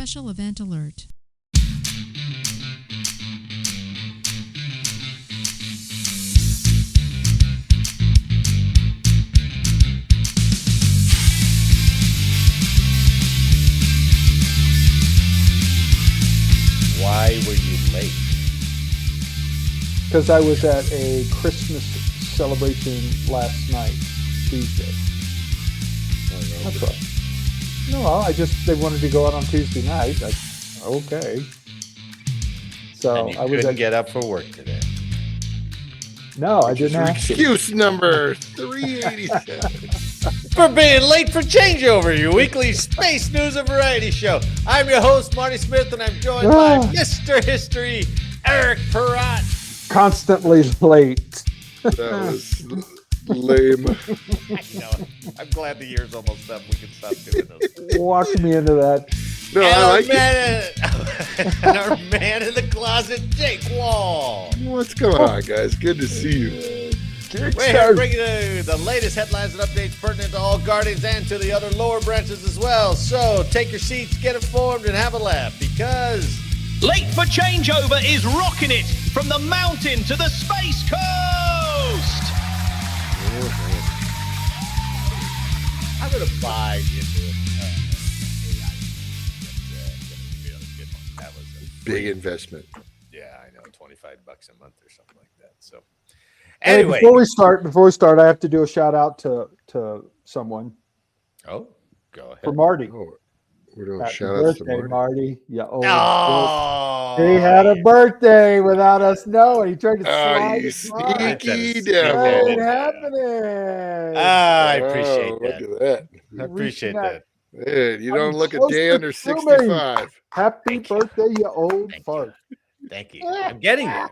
Special event alert. Why were you late? Because I was at a Christmas celebration last night, Tuesday. That's right. No, they wanted to go out on Tuesday night. Okay. So And you I was couldn't get up for work today. No, I didn't have to. Excuse number 387. For being late for changeover, your weekly space news and variety show. I'm your host, Marty Smith, and I'm joined by Mr. History, Eric Perrott. Constantly late. That was lame. I know. I'm glad the year's almost up. We can stop doing this. Walk me into that. No, And I like it. And our man in the closet, Jake Wall. What's going on, guys? Good to see you. We're here bringing you the latest headlines and updates pertinent to all Guardians and to the other lower branches as well. So take your seats, get informed, and have a laugh because Late for Changeover is rocking it from the mountain to the space coast. I'm going to buy into it. That was a Big investment. Yeah, I know, $25 a month or something like that. So, anyway, before we start, I have to do a shout out to someone. Oh, go ahead. For Marty. Oh, we're doing Happy shout outs to birthday, Marty. Yeah. Oh, He had a birthday without us knowing. He tried to slide you it by. sneaky What What devil. is happening? I appreciate Oh, that. Look at that. I appreciate that. Hey, you don't look a close day to under assuming. 65. Happy Thank you. birthday, you old Thank fart. Thank you. I'm getting there.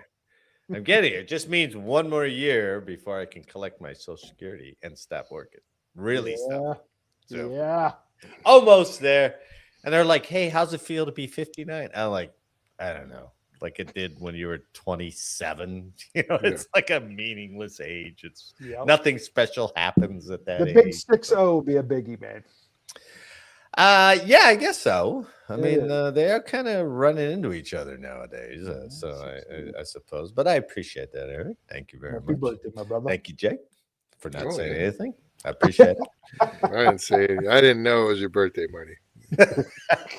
It just means one more year before I can collect my Social Security and stop working. Really stop. So, Yeah. almost there. And they're like, hey, how's it feel to be 59? I'm like, I don't know. Like it did when you were 27. It's like a meaningless age. It's nothing special happens at that The age. big 6-0 would be a biggie, man. Yeah, I guess so. I mean, they are kind of running into each other nowadays. I suppose. But I appreciate that, Eric. Thank you very Happy much. birthday, my brother. Thank you, Jake, for not saying yeah. anything. I appreciate it. I didn't say it. I didn't know it was your birthday, Marty.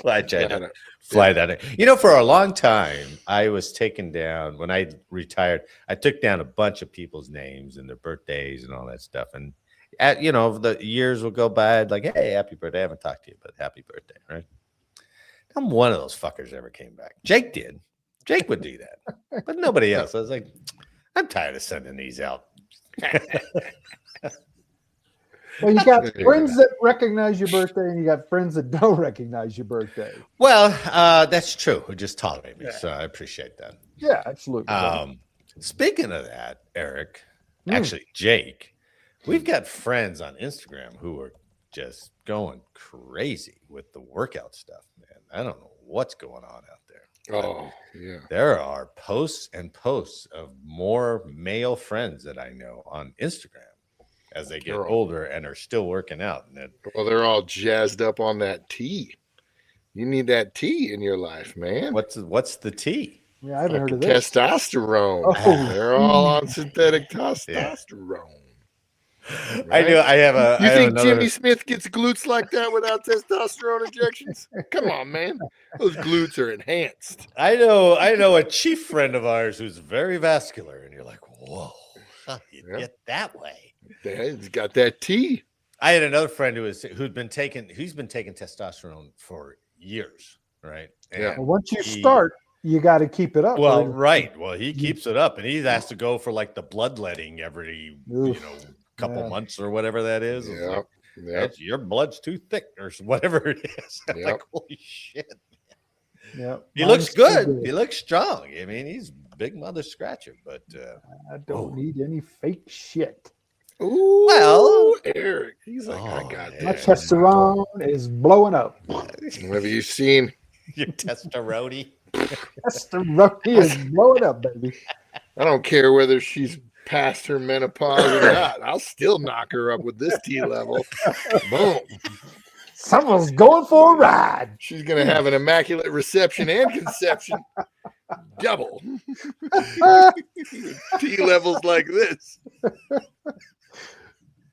I tried to fly that in. For a long time, I was taken down when I retired. I took down a bunch of people's names and their birthdays and all that stuff. And the years will go by. I'd like, hey, happy birthday. I haven't talked to you, but happy birthday, right? I'm one of those fuckers ever came back. Jake did. Jake would do that, but nobody else. I was like, I'm tired of sending these out. Well, you got friends that recognize your birthday, and you got friends that don't recognize your birthday. Well, that's true. Who just tolerate me, so I appreciate that. Yeah, absolutely. Speaking of that, Eric, actually, Jake, we've got friends on Instagram who are just going crazy with the workout stuff, man. I don't know what's going on out there. Oh, yeah. There are posts and posts of more male friends that I know on Instagram as they get older and are still working out. Well, they're all jazzed up on that tea. You need that tea in your life, man. What's the tea? Yeah, I haven't heard of this. Testosterone. Oh. They're all on synthetic testosterone. Right? I do. I have a. You think another... Jimmy Smith gets glutes like that without testosterone injections? Come on, man. Those glutes are enhanced. I know a chief friend of ours who's very vascular, and you're like, whoa, how do you get that way? He's got that tea. I had another friend he's been taking testosterone for years, right? And well, once you start, you got to keep it up. Well, right. Well, he keeps it up, and he has to go for like the bloodletting every couple months or whatever that is. Yeah. Your blood's too thick or whatever it is. I'm like, holy shit. Yeah. He looks good. He looks strong. I mean, he's a big mother scratcher, but I don't need any fake shit. Ooh, well, Eric, he's like, I got my that. testosterone is blowing up. Have you seen your testosterone? Testosterone is blowing up, baby. I don't care whether she's past her menopause or not. I'll still knock her up with this T level. Boom. Someone's going for a ride. She's gonna have an immaculate reception and conception. Double. T levels like this.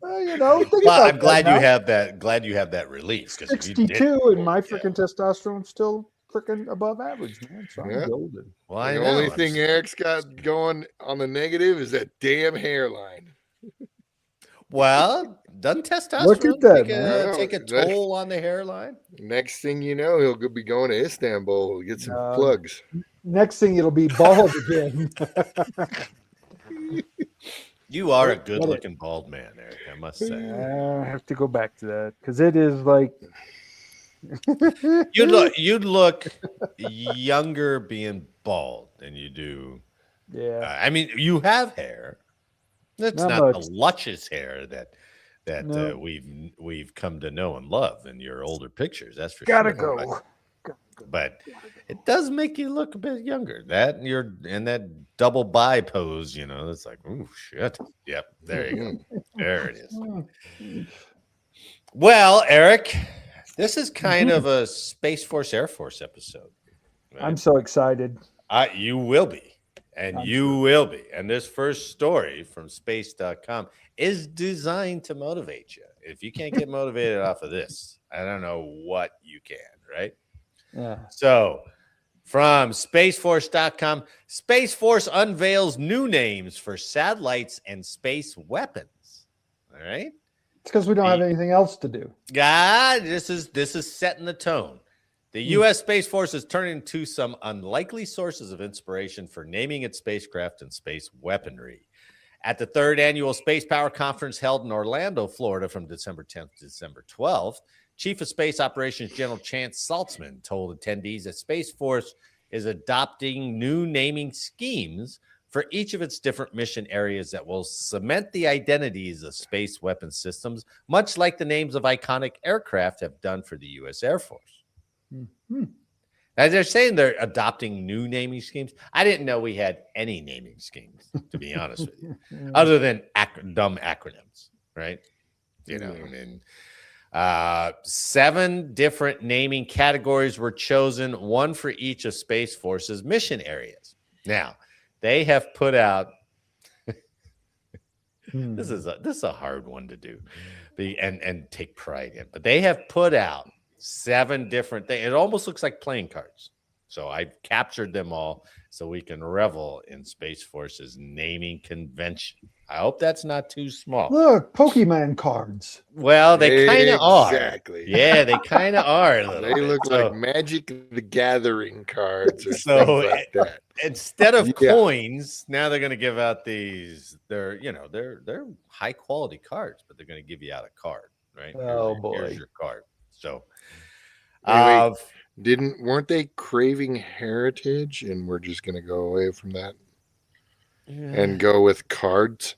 You know, think Well, about I'm glad that you now. have that. Glad you have that relief. 'Cause if you didn't- 62 and my freaking testosterone's still freaking above average, man. So Yeah. I'm golden. well, I The know. only I'm thing Eric's got going on the negative is that damn hairline. Well, doesn't testosterone Look at that, take a man. toll on the hairline? Next thing you know, he'll be going to Istanbul to get some plugs. Next thing it'll be bald again. You are a good-looking bald man, Eric. I must say. I have to go back to that because it is like You'd look younger being bald than you do. yeah. I mean, you have hair. That's Not not much. the luscious hair that No. we've come to know and love in your older pictures. That's for Gotta sure. go. But it does make you look a bit younger. That and you're in that double bi pose, you know. It's like, oh shit. Yep, there you go. There it is. Well, Eric, this is kind of a Space Force Air Force episode. Right? I'm so excited. You will be. And you will be. And this first story from space.com is designed to motivate you. If you can't get motivated off of this, I don't know what you can, right? Yeah. So, from spaceforce.com, Space Force unveils new names for satellites and space weapons. All right? It's because we don't have anything else to do. God, this is setting the tone. The U.S. Space Force is turning to some unlikely sources of inspiration for naming its spacecraft and space weaponry. At the third annual Space Power Conference held in Orlando, Florida from December 10th to December 12th, Chief of Space Operations General Chance Saltzman told attendees that Space Force is adopting new naming schemes for each of its different mission areas that will cement the identities of space weapon systems, much like the names of iconic aircraft have done for the U.S. Air Force. Mm-hmm. As they're saying they're adopting new naming schemes. I didn't know we had any naming schemes, to be honest with you, other than dumb acronyms, right? You know, and 7 different naming categories were chosen, one for each of Space Force's mission areas. Now, they have put out this is a hard one to do and take pride in, but they have put out 7 different things. It almost looks like playing cards. So I've captured them all so we can revel in Space Force's naming convention. I hope that's not too small. Look, Pokemon cards. Well, they kind of are. Exactly. Yeah, they kind of are. A little They bit. look So like Magic the Gathering cards or So things like that. instead of Yeah. coins, now they're going to give out these. They're high quality cards, but they're going to give you out a card, right? Oh, boy. Here's your card. So, Wait. Weren't they craving heritage and we're just going to go away from that and go with cards?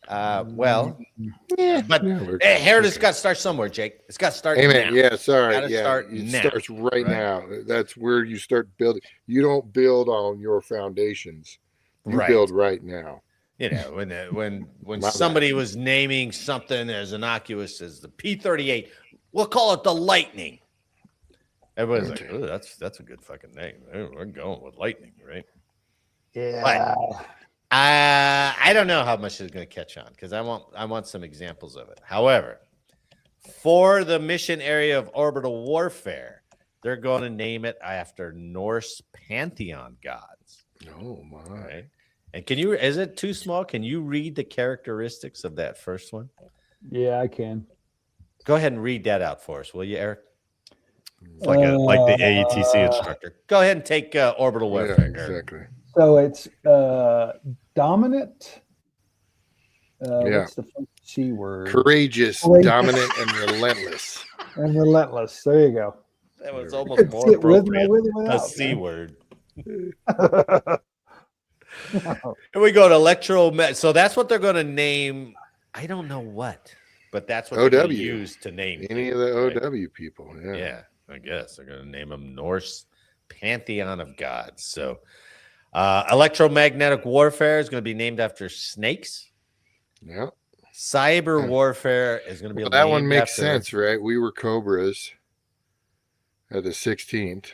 well, Yeah. but hey, heritage got to start somewhere, Jake. It's got to start. Amen. now. Yeah, sorry. Gotta Yeah, start it now, starts right right? now. That's where you start building. You don't build on your foundations. You Right. build right now. You know, when My somebody was naming something as innocuous as the P-38, we'll call it the Lightning. Everybody's like, "Oh, that's a good fucking name. We're going with Lightning, right?" Yeah. I don't know how much it's going to catch on because I want some examples of it. However, for the mission area of orbital warfare, they're going to name it after Norse pantheon gods. Oh my. Right? And is it too small? Can you read the characteristics of that first one? Yeah, I can. Go ahead and read that out for us, will you, Eric? It's like the AETC instructor. Go ahead and take orbital Yeah, warfare. Eric. exactly. So it's dominant. Yeah. What's the first C word? Courageous, Courageous. dominant, and relentless. And relentless. There you go. That was I almost could more see it with or appropriate. with or A without, C man. word. No. And we go to so that's what they're going to name. I don't know what, but that's what they're going to OW. use to name Any things, of the right? OW people. Yeah. Yeah, I guess they're going to name them Norse pantheon of gods. So, electromagnetic warfare is going to be named after snakes. Yeah. Cyber warfare is going to be Well, that one named makes after- sense, right? We were Cobras at the 16th.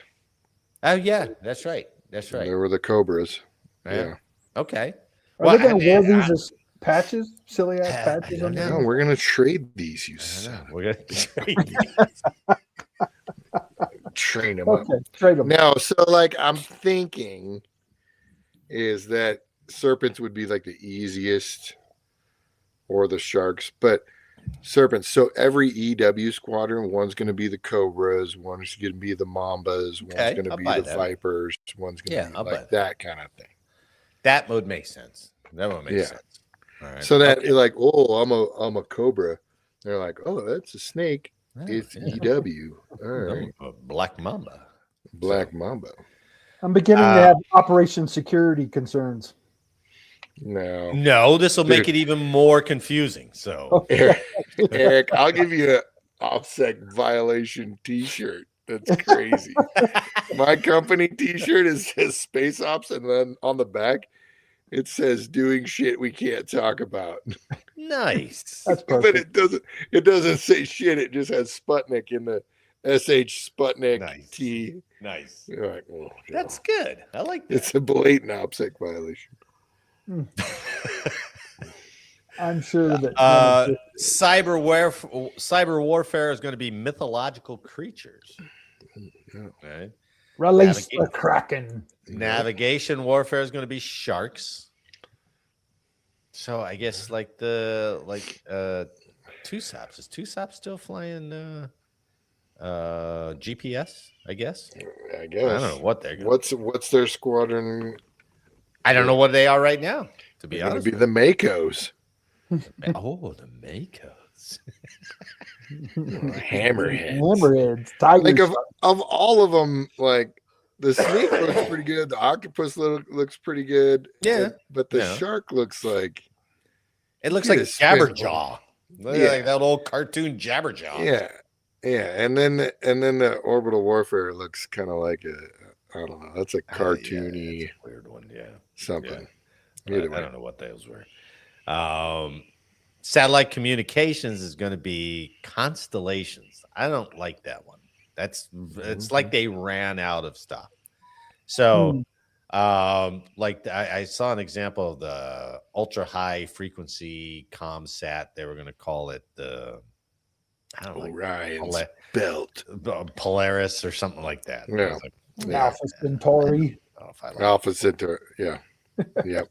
Oh yeah, that's right. That's right. There were the Cobras. Yeah. Okay. Are they going to wear these as patches? Silly ass patches on No, them? we're gonna trade these. You I son. don't know. We're going to trade these. Train them up. Okay, trade them. No, so like I'm thinking is that serpents would be like the easiest, or the sharks, but serpents. So every EW squadron, one's going to be the Cobras, one's going to be the Mambas, one's Okay, going to I'll be buy the that. Vipers, one's going to Yeah, be I'll buy like that kind of thing. That would make sense. That would make Yeah. sense. All right. So that Okay. you're like, oh, I'm a Cobra. They're like, oh, that's a snake. Oh, It's yeah. EW. All right, I'm a Black Mamba. Black Mamba. I'm beginning to have Operation Security concerns. No, No, this will make Dude. it even more confusing. So Eric, I'll give you an OPSEC violation T-shirt. That's crazy. My company T-shirt says Space Ops, and then on the back it says "Doing shit we can't talk about." nice. That's But perfect. it doesn't say shit. It just has Sputnik in the SH Sputnik Nice. T. Nice. You're like, oh, That's good. I like that. it's a blatant OPSEC violation. I'm sure that cyber warfare is going to be mythological creatures. Yeah. Right. release the Kraken. Navigation warfare is going to be sharks. So I guess TUSAPs. Is TUSAP still flying GPS? I guess. I guess. I don't know what they're. What's their squadron? I don't know what they are right now. To be They're going honest. to be the Makos. Oh, the Makos. Hammerheads. Hammerheads. Tigers. Like of all of them, like the snake looks pretty good. The octopus looks pretty good. Yeah. But the Yeah. shark looks like It looks Get like a spin. Jabberjaw. Yeah. Like that old cartoon Jabberjaw. yeah. And then the orbital warfare looks kind of like I don't know. That's a cartoony that's a weird one. Yeah. something. I Either way. don't know what those were. Satellite communications is going to be constellations. I don't like that one. It's like they ran out of stuff. So, I saw an example of the ultra high frequency ComSat. They were going to call it the, I don't know, Orion's belt. Polaris or something like that. Yeah. I was like, Alpha Centauri. I don't know if I like Alpha Centauri. Yeah. Yep.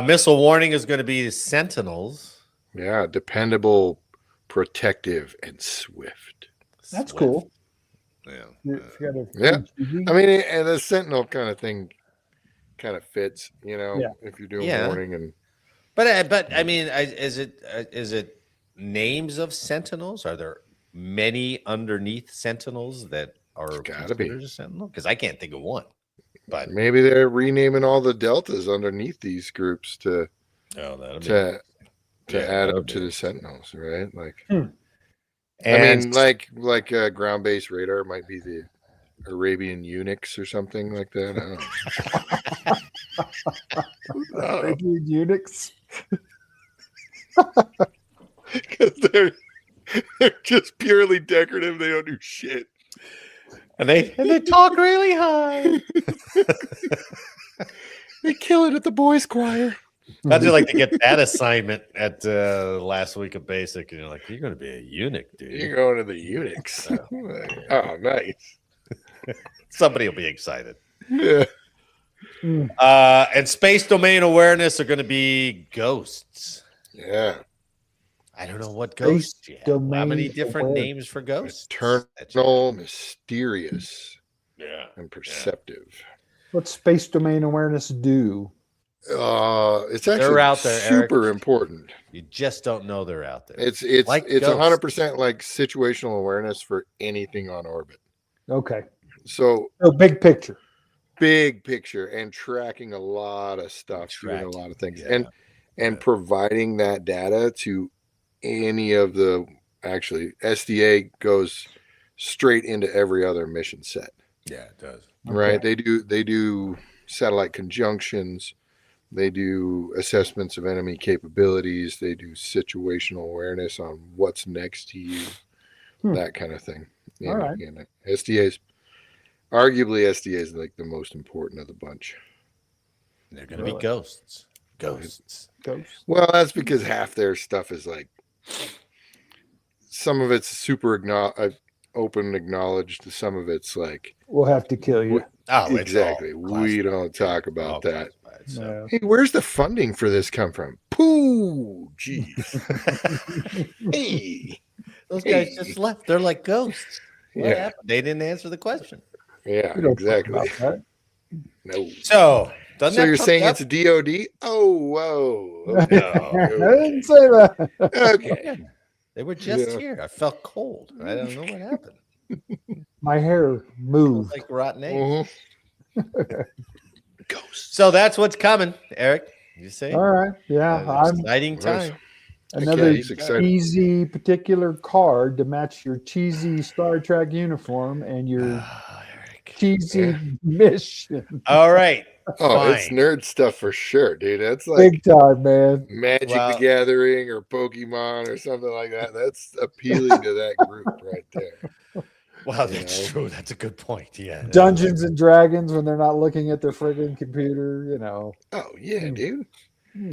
missile warning is going to be the Sentinels. Yeah. Dependable, protective, and swift. That's Swift. cool. Yeah. If you got a Yeah. HGV. I mean, and the Sentinel kind of thing kind of fits, Yeah. if you're doing Yeah. warning and But I mean, is it names of Sentinels? Are there many underneath Sentinels that are gotta be. considered a Sentinel? Because I can't think of one. But maybe they're renaming all the deltas underneath these groups to that'll to yeah, add that'll up to be- the Sentinels, right? Like And I mean, like ground based radar might be the Arabian eunuchs or something like that. I don't know. Arabian eunuchs. Because they're just purely decorative. They don't do shit. and they talk really high. They kill it at the boys' choir. How'd you like to get that assignment at last week of basic? And you're like, you're going to be a eunuch, dude. You're going to the eunuchs. Oh, nice. Somebody will be excited. Yeah. And space domain awareness are going to be ghosts. Yeah. I don't know what Space ghosts yet. How many domain different awareness. names for ghosts? Eternal, mysterious, Yeah. and perceptive. What's space domain awareness do? It's actually They're out there, Eric. super important. You just don't know they're out there. It's Like it's ghosts. 100% like situational awareness for anything on orbit. Okay. So So big picture. big picture and tracking a lot of stuff, doing a Tracking, lot of things, yeah. and providing that data to any of the actually SDA goes straight into every other mission set. Yeah, it does. Right? They do satellite conjunctions. They do assessments of enemy capabilities. They do situational awareness on what's next to you, that kind of thing. All right. And SDA's, arguably SDA is like the most important of the bunch. They're going to be ghosts. Ghosts. Well, that's because half their stuff is like, some of it's super open acknowledged. Some of it's like, We'll have to kill you. Oh, exactly. We don't talk about that. Yeah. Hey, where's the funding for this come from? Pooh, geez. Hey, Those guys just left. They're like ghosts. What Yeah. happened? They didn't answer the question. Yeah, We don't talk exactly. about that. No. So, So you're saying it's a DOD? Oh, whoa. I didn't say that. Okay. They were just Yeah. here. I felt cold. I don't know what happened. My hair It was moved. like rotten eggs. Mhm. Ghosts. So that's what's coming, Eric. You say? All right. Yeah. I'm Exciting time. another Okay, he's excited. cheesy particular card to match your cheesy Star Trek uniform and your Oh, Eric. cheesy mission. All right. Oh, it's Fine. nerd stuff for sure, dude. That's like Big time, man. Magic Well- the Gathering or Pokemon or something like that. That's appealing to that group right there. Well, You that's know? true. That's a good point. Yeah. Dungeons and Dragons when they're not looking at their friggin' computer, you know. Oh, yeah, dude.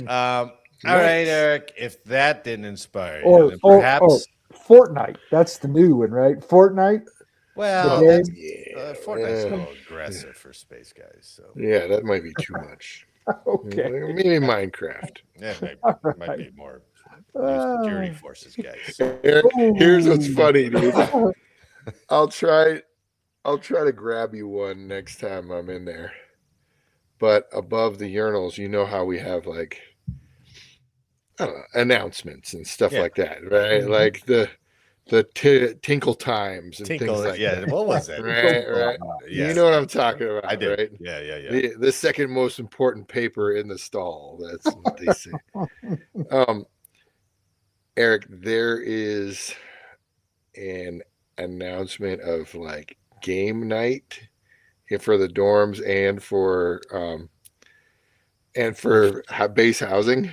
All right, Eric. If that didn't inspire you, Or, then or, perhaps. Fortnite. That's the new one, right? Fortnite. Well, the that's, Yeah. Fortnite's a yeah. little aggressive for space guys. So Yeah, that might be too much. Okay. Maybe Minecraft. yeah, maybe, All might right. be more new security forces guys. Eric, here's what's Ooh. funny, dude. I'll try to grab you one next time I'm in there. But above the urinals, you know how we have like, I don't know, announcements and stuff Yeah. like that, right? Mhm. Like the tinkle times and Tinkle, things like yeah. that. What was that? Right. Yes, You know what I'm talking about, I did. right? Yeah. The second most important paper in the stall. That's what they say. Eric, there is an announcement of like game night for the dorms and for base housing,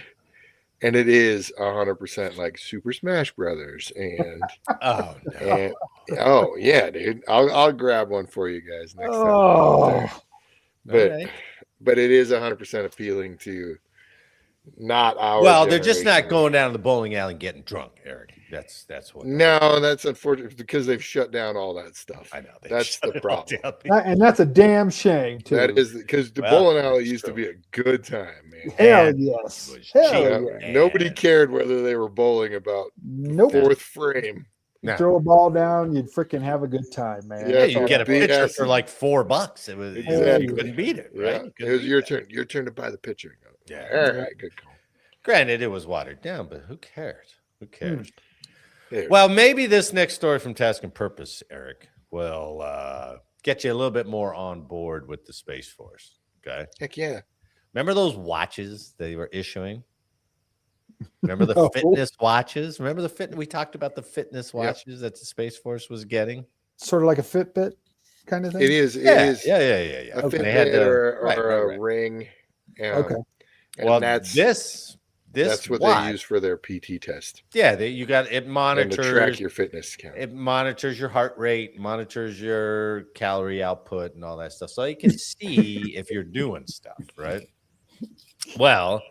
and it is 100% like Super Smash Brothers and Oh no. and oh yeah, dude, I'll grab one for you guys next time. Oh, But All right. but it is 100% appealing to not our. Well, they're just not generation. going down to the bowling alley and getting drunk, Eric. That's what. No, that's unfortunate because they've shut down all that stuff. I know. they That's shut the it all problem. down. and that's a damn shame too. That is because the Well, bowling alley that's used to true. be a good time, man. Hell And yes. it was Hell cheap. yeah. And- Nobody cared whether they were bowling about Nope. fourth frame. No. Throw a ball down, you'd freaking have a good time, man. Yeah, Yeah, That's you all get a that big pitcher ass- for like $4. It was Exactly. you couldn't beat it, Yeah, right? You it couldn't was beat your that. turn. Your turn to buy the pitcher. Yeah. All right, good call. Granted, it was watered down, but who cares? Who cares? There. Well, maybe this next story from Task and Purpose, Eric, will get you a little bit more on board with the Space Force. Okay. Heck yeah. Remember those watches they were issuing? Remember the No. fitness watches? Remember the fit? We talked about the fitness Yep. watches that the Space Force was getting. sort of like a Fitbit kind of thing. It is. Yeah, It is yeah. a Okay. Fitbit They had the- or right, a right. ring. Okay. And Well, that's this that's what watch, they use for their PT test Yeah, you got it and to monitors. track your fitness count. It monitors your heart rate, monitors your calorie output, and all that stuff, so you can see if you're doing stuff right. Well,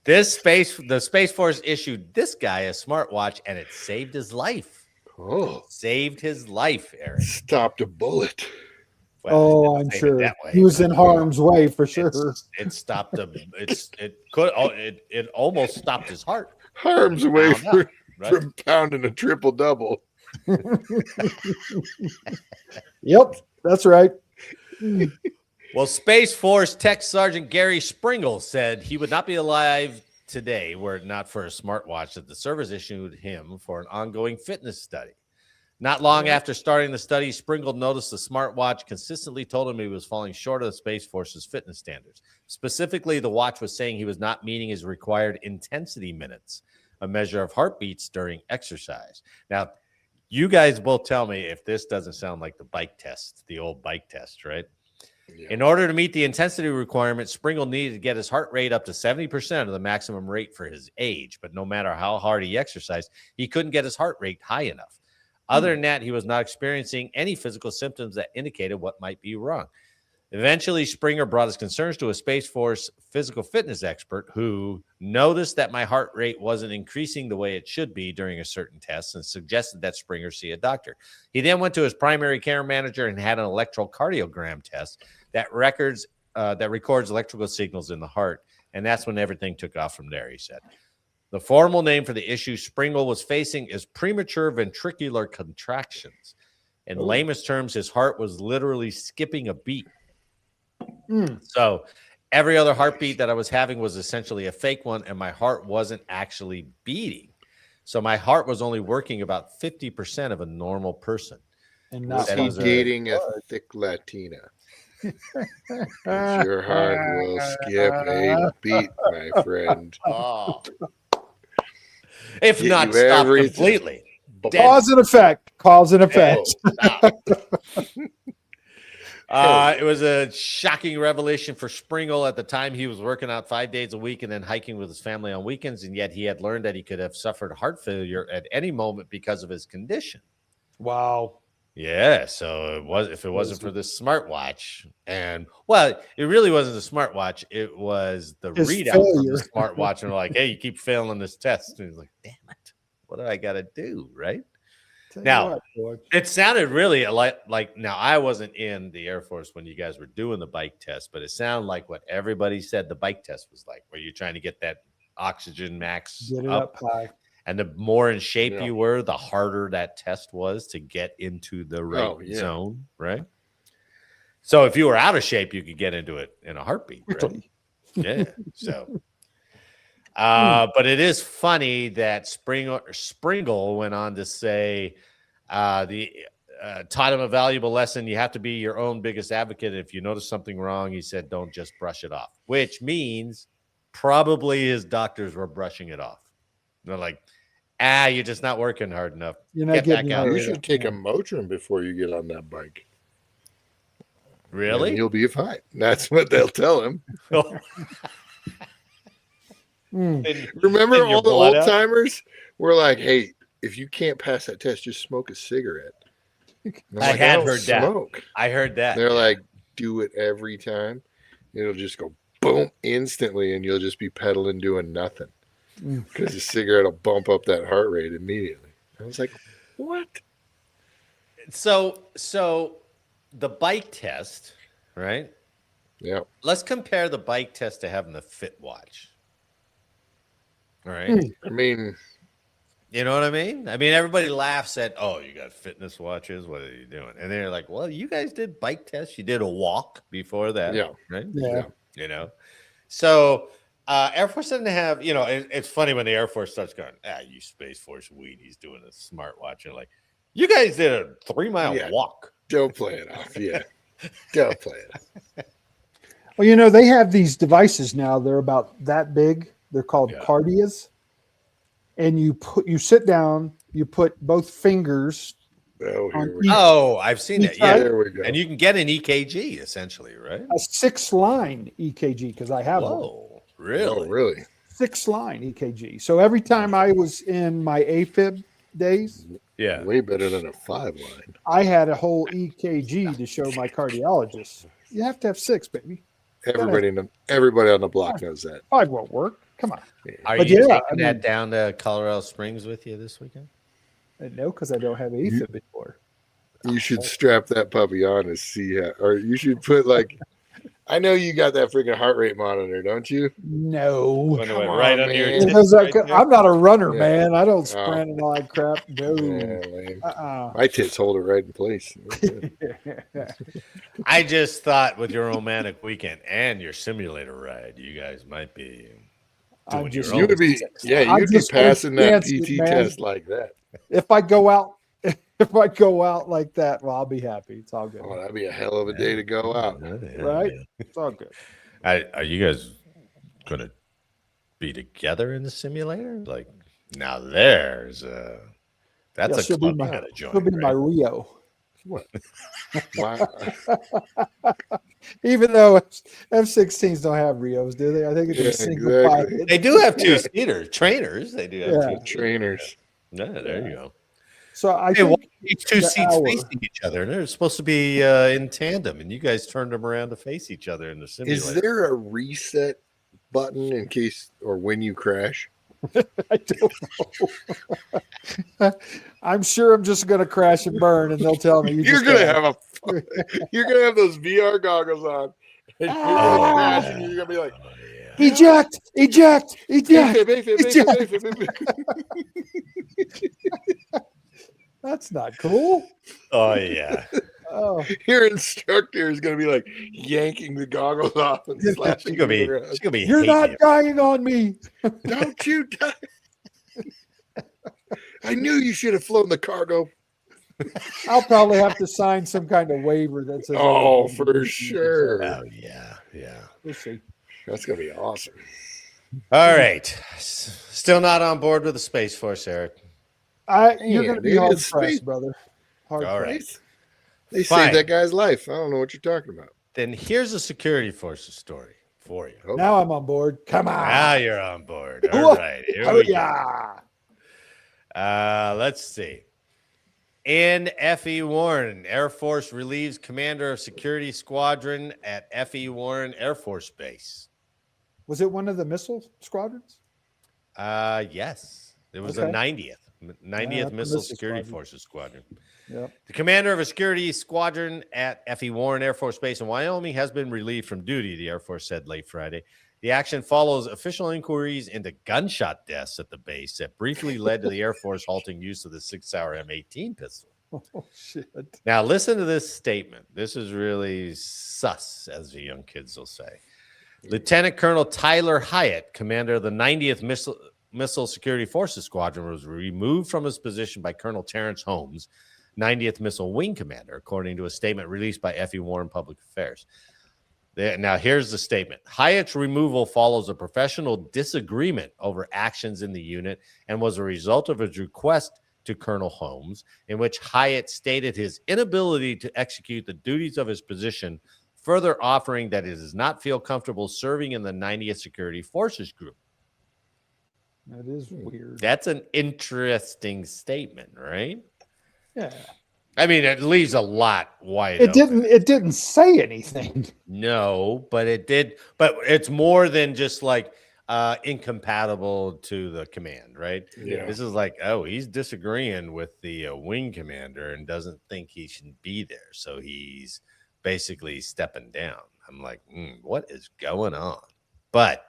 the Space Force issued this guy a smartwatch, and it saved his life. Oh, Saved his life, Eric. stopped a bullet. Well, Oh, it I'm didn't say it sure that way, he was but in harm's way for sure. It stopped him. It almost stopped his heart. Harm's away Found out, right? from pounding a triple double. Yep, that's right. Well, Space Force Tech Sergeant Gary Springle said he would not be alive today were it not for a smartwatch that the service issued him for an ongoing fitness study. Not long after starting the study, Springle noticed the smartwatch consistently told him he was falling short of the Space Force's fitness standards. Specifically, the watch was saying he was not meeting his required intensity minutes, a measure of heartbeats during exercise. Now, you guys both tell me if this doesn't sound like the bike test, the old bike test, right? Yeah. In order to meet the intensity requirement, Springle needed to get his heart rate up to 70% of the maximum rate for his age. But no matter how hard he exercised, he couldn't get his heart rate high enough. Other than that, he was not experiencing any physical symptoms that indicated what might be wrong. Eventually, Springer brought his concerns to a Space Force physical fitness expert who noticed that my heart rate wasn't increasing the way it should be during a certain test and suggested that Springer see a doctor. He then went to his primary care manager and had an electrocardiogram test that records that records electrical signals in the heart, and that's when everything took off from there, he said. The formal name for the issue Springle was facing is premature ventricular contractions. In layman's terms, his heart was literally skipping a beat. So every other heartbeat that I was having was essentially a fake one, and my heart wasn't actually beating. So my heart was only working about 50% of a normal person. And Was not he dating a thick Latina? Your heart will skip a beat, my friend. Oh. If Get not you stop everything. completely. cause and effect. Cause and effect. It was a shocking revelation for Springle. At the time, he was working out 5 days a week and then hiking with his family on weekends, and yet he had learned that he could have suffered heart failure at any moment because of his condition. Wow. Yeah, so if it wasn't for this smartwatch, and well, it really wasn't the smartwatch, it was the His readout from failure. the smartwatch, and they're like, hey, you keep failing this test. And he's like, damn it, what do I gotta do? Right? Tell you Now, what, George. it sounded really like now I wasn't in the Air Force when you guys were doing the bike test, but it sounded like what everybody said the bike test was like, where you're trying to get that oxygen max Get it up high. and the more in shape Yeah. you were, the harder that test was to get into the right zone, right? So if you were out of shape, you could get into it in a heartbeat, right? Quickly. Yeah. So, but it is funny that Springle went on to say taught him a valuable lesson. You have to be your own biggest advocate. If you notice something wrong, he said, don't just brush it off, which means probably his doctors were brushing it off. They're like, you're just not working hard enough. You're not Get getting back out. You should take a Motrin before you get on that bike. Really? And you'll be fine. That's what they'll tell him. Remember Thin your all the blood old out? timers were like, hey, if you can't pass that test, just smoke a cigarette. And I'm I like, had don't heard that. smoke. I heard that. They're like, do it every time. It'll just go boom instantly, and you'll just be pedaling doing nothing. Because the cigarette will bump up that heart rate immediately. I was like, what? So the bike test, right? Yeah. Let's compare the bike test to having the fit watch. All right. I mean, You know what I mean? I mean, everybody laughs at, oh, you got fitness watches. What are you doing? And they're like, well, you guys did bike tests. You did a walk before that. Yeah. Right. Yeah. You know, so Air Force doesn't have, you know, it's funny when the Air Force starts going, you Space Force weenies doing a smartwatch. And like, you guys did a 3-mile walk. don't play it off. Yeah. Don't play it off. Well, you know, they have these devices now. They're about that big. They're called cardias. And you sit down, you put both fingers. Oh, here on we go. Oh, I've seen it. Yeah. There we go. And you can get an EKG essentially, right? A 6-line EKG because I have one. Whoa, really? Oh, really? 6-line EKG. So every time I was in my AFib days, Yeah. Way better than a 5-line. I had a whole EKG to show my cardiologist. You have to have 6, baby. Everybody on the block knows that. 5 won't work. Come on. Are But you yeah, taking that down to Colorado Springs with you this weekend? No, because I don't have AFib before. You should strap that puppy on and see how, or you should put like, I know you got that freaking heart rate monitor, don't you? No. When it Come went on, right under your man. tits Because right there? I'm not a runner, Yeah. man. I don't sprint and all that crap. No. Yeah, lame. Uh-uh. My tits hold it right in place. I just thought with your romantic weekend and your simulator ride, you guys might be I'm doing just- your You own. would be, yeah, I'm you'd be just going passing that dancing, PT man. test like that. If I go out like that, well, I'll be happy. It's all good. Oh, that'd be a hell of a day to go out. Right? It's all good. Are you guys going to be together in the simulator? Like, now there's that's Yeah, a she'll be club you my- got to join. She'll be my right? Rio. What? Even though F-16s don't have Rios, do they? I think it's Yeah, a single exactly. pilot. They do have two-seater trainers. They do have Yeah. two Trainers. Yeah, there you go. So I Hey, why think each two the seats hour- facing each other? And they're supposed to be in tandem, and you guys turned them around to face each other in the simulator. Is there a reset button in case or when you crash? I don't know. I'm sure I'm just going to crash and burn, and they'll tell me You're gonna have those VR goggles on, and you're gonna crash, and you're gonna be like, eject, eject, eject. That's not cool. Oh yeah. Oh, Your instructor is gonna be like yanking the goggles off and slashing She's gonna be. you around. She's gonna be. you're hating not you. dying on me. Don't you die. I knew you should have flown the cargo. I'll probably have to sign some kind of waiver that says, Oh, for sure. Oh yeah, yeah. We'll see. That's gonna be awesome. All right. Still not on board with the Space Force, Eric. You're going to be dude, hard it's pressed, space- brother. Hard All pressed. right. They Fine. saved that guy's life. I don't know what you're talking about. Then here's a security forces story for you. Oh, Now I'm on board. Come on. Now you're on board. All right. Here Oh, we go. yeah. Let's see. In F.E. Warren, Air Force relieves commander of security squadron at F.E. Warren Air Force Base. Was it one of the missile squadrons? Yes. It was the Okay. 90th the Missile missile Security squadron. Forces Squadron. Yep. The commander of a security squadron at F.E. Warren Air Force Base in Wyoming has been relieved from duty, the Air Force said late Friday. The action follows official inquiries into gunshot deaths at the base that briefly led to the Air Force halting use of the 6-hour M18 pistol. Oh, shit. Now, listen to this statement. This is really sus, as the young kids will say. Lieutenant Colonel Tyler Hyatt, commander of the 90th Missile Security Forces Squadron, was removed from his position by Colonel Terrence Holmes, 90th Missile Wing Commander, according to a statement released by F.E. Warren Public Affairs. Now, here's the statement. Hyatt's removal follows a professional disagreement over actions in the unit and was a result of his request to Colonel Holmes, in which Hyatt stated his inability to execute the duties of his position, further offering that he does not feel comfortable serving in the 90th Security Forces Group. That is weird. That's an interesting statement, right? Yeah. I mean, it leaves a lot wide It open. didn't say anything. No, but it did. But it's more than just like incompatible to the command, right? Yeah. This is like, oh, he's disagreeing with the wing commander and doesn't think he should be there. So he's basically stepping down. I'm like, what is going on? But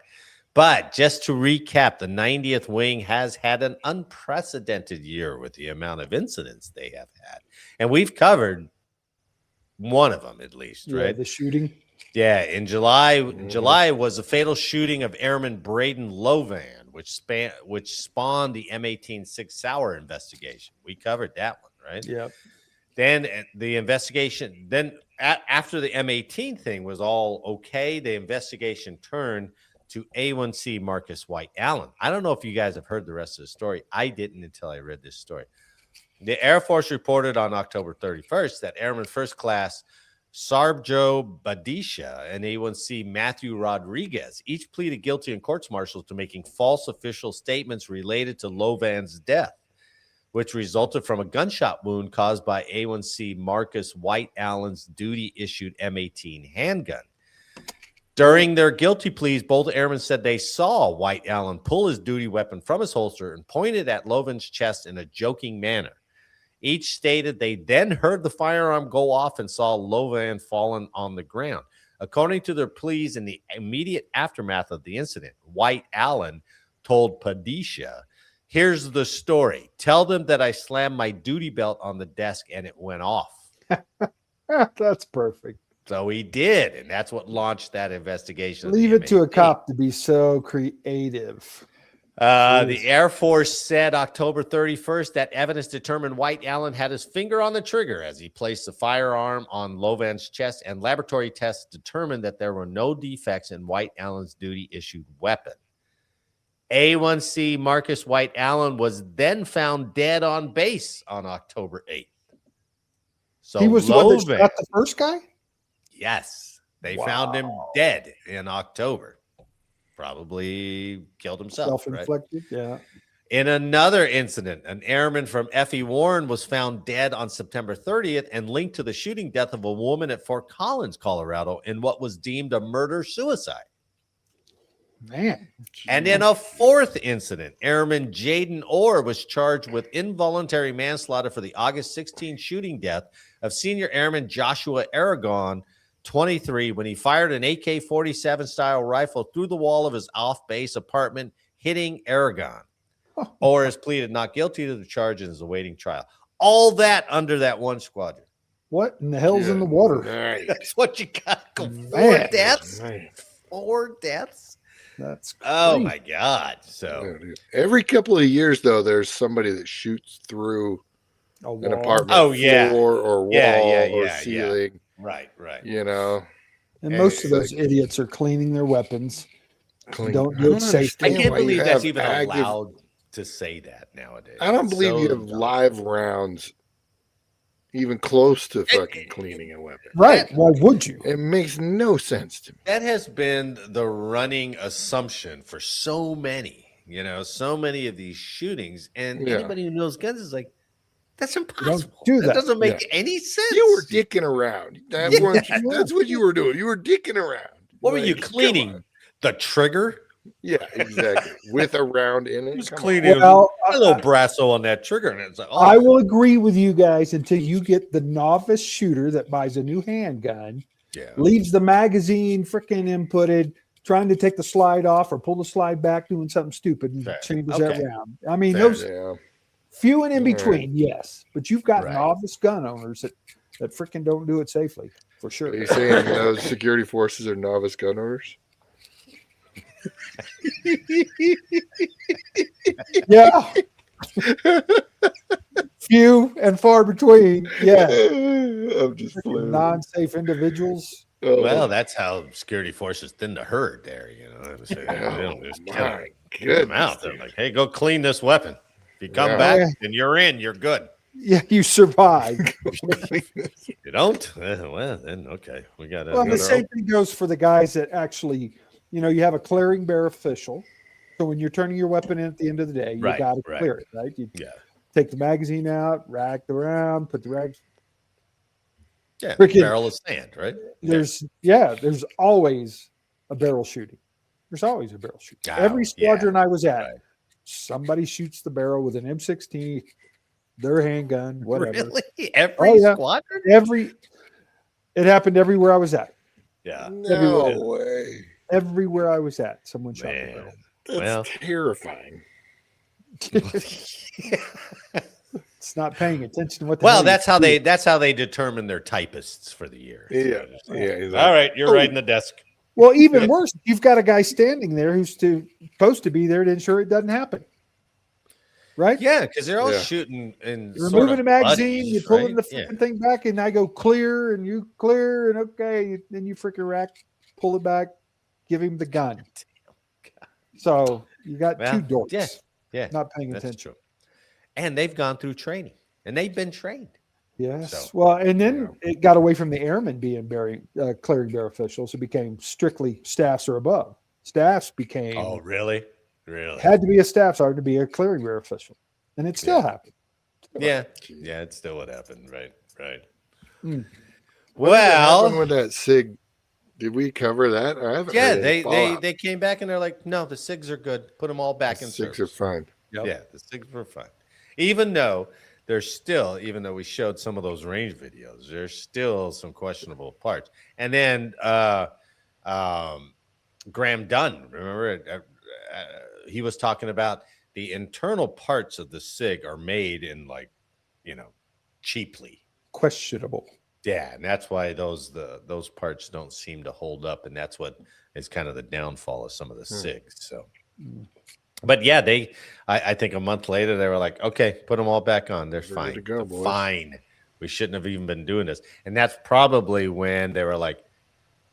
just to recap, the 90th Wing has had an unprecedented year with the amount of incidents they have had. And we've covered one of them at least, Yeah, right? the shooting. Yeah, in July was the fatal shooting of Airman Braden Lovan, which spawned the M18 6-hour investigation. We covered that one, right? Yep. Then the investigation, after the M18 thing was all okay, the investigation turned to A1C Marcus White Allen. I don't know if you guys have heard the rest of the story. I didn't until I read this story. The Air Force reported on October 31st that Airman First Class Sarbjo Badisha and A1C Matthew Rodriguez each pleaded guilty in courts martial to making false official statements related to Lovan's death, which resulted from a gunshot wound caused by A1C Marcus White Allen's duty-issued M18 handgun. During their guilty pleas, both airmen said they saw White Allen pull his duty weapon from his holster and pointed at Lovan's chest in a joking manner. Each stated they then heard the firearm go off and saw Lovan fallen on the ground. According to their pleas in the immediate aftermath of the incident, White Allen told Padisha, "Here's the story. Tell them that I slammed my duty belt on the desk and it went off." That's perfect. So he did, and that's what launched that investigation. Leave it to a cop to be so creative. The Air Force said October 31st that evidence determined White Allen had his finger on the trigger as he placed the firearm on Lovan's chest, and laboratory tests determined that there were no defects in White Allen's duty-issued weapon. A1C Marcus White Allen was then found dead on base on October 8th. So He was the one that Lovan, shot the first guy? yes, They found him dead in October. Probably killed himself. Right? Self-inflicted, yeah. In another incident, an airman from F.E. Warren was found dead on September 30th and linked to the shooting death of a woman at Fort Collins, Colorado, in what was deemed a murder-suicide. Man. And in a fourth incident, Airman Jaden Orr was charged with involuntary manslaughter for the August 16 shooting death of Senior Airman Joshua Aragon, 23, when he fired an AK-47 style rifle through the wall of his off-base apartment, hitting Aragon. Orr has pleaded not guilty to the charge and is awaiting trial. All that under that one squadron. What in the hell's in the water? Right. That's what you got. Man. Four deaths. Right. 4 deaths. That's Oh crazy. my God. So Yeah, dude. Every couple of years, though, there's somebody that shoots through A an wall. apartment Oh, yeah. floor or wall Yeah, or yeah. ceiling. right. You know, And most of those Like- idiots are cleaning their weapons. clean. Don't do it safe. I understand can't why you believe that's have even active- allowed to say that nowadays. I don't It's believe so you have dumb. live rounds even close to fucking cleaning a weapon. Right. Why would you? It makes no sense to me. That has been the running assumption for so many of these shootings. And Yeah. anybody who knows guns is like, that's impossible. do that. doesn't make any sense. You were dicking around. Yeah. That's what you were doing. You were dicking around. What were you Like, come cleaning? on. The trigger? Yeah, exactly. With a round in it. Who's Come on. cleaning Well, a little brasso on that trigger? And it's like, oh, I will agree with you guys until you get the novice shooter that buys a new handgun, yeah. leaves the magazine freaking inputted, trying to take the slide off or pull the slide back, doing something stupid and Fair. changes Okay. that round. I mean, Fair. those Yeah. few and in All right. between, yes, but you've got Right. novice gun owners that freaking don't do it safely for Are sure. you saying those security forces are novice gun owners? Yeah. Few and far between. Yeah. I'm just playing. Non-safe individuals. Oh, Well, that's how security forces thin the herd there. So they don't just kill them. my Get them out. goodness. They're like, hey, go clean this weapon. If you come Yeah. back Yeah. and you're in, you're good. Yeah, you survive. If you don't, well, then okay. We got Well, the to. same thing goes for the guys that actually, you have a clearing bear official. So when you're turning your weapon in at the end of the day, you Right, got to right. clear it, right? You Yeah. take the magazine out, rack the round, put the rack. Yeah. Freaking- Barrel of sand, right? There's always a barrel shooting. There's always a barrel shooting. Oh, Every squadron I was at, right. somebody shoots the barrel with an M16, their handgun, whatever. Really? Every yeah. squadron? It happened everywhere I was at. Yeah. No way. Everywhere I was at, someone shot the Man. barrel. That's Well. terrifying. It's not paying attention to what. The Well, hell that's you how do. that's how they determine their typists for the year. Yeah. Yeah. he's like, All right, you're right in the desk. Well, even worse, you've got a guy standing there who's supposed to be there to ensure it doesn't happen. Right? Yeah, because they're all Yeah. shooting in You're sort removing of the magazine, buddies, you're pulling right? the freaking thing back, and I go clear, and you clear, and okay, then you freaking rack, pull it back, give him the gun. So you got Well, two dorks Yeah, not paying that's attention. true. And they've gone through training, and they've been trained. Yes. So, well, and then it got away from the airmen being clearing bear officials. It became strictly staffs or above. Staffs became Oh, really? Really? had to be a staff sergeant to be a clearing bear official, and it still happened. Yeah, it's still what happened, right? What happened with that SIG? Did we cover that? I haven't. Yeah, heard any fallout. they came back and they're like, no, the SIGs are good. Put them all back in SIGs service. are fine. Yeah, the SIGs were fine. Even though there's still, even though we showed some of those range videos, there's still some questionable parts. And then Graham Dunn, remember, he was talking about the internal parts of the SIG are made in cheaply. Questionable. Yeah, and that's why those parts don't seem to hold up, and that's what is kind of the downfall of some of the SIGs. So, but yeah, I think a month later they were like, okay, put them all back on. They're Ready fine. to go, They're boys. fine. We shouldn't have even been doing this. And that's probably when they were like,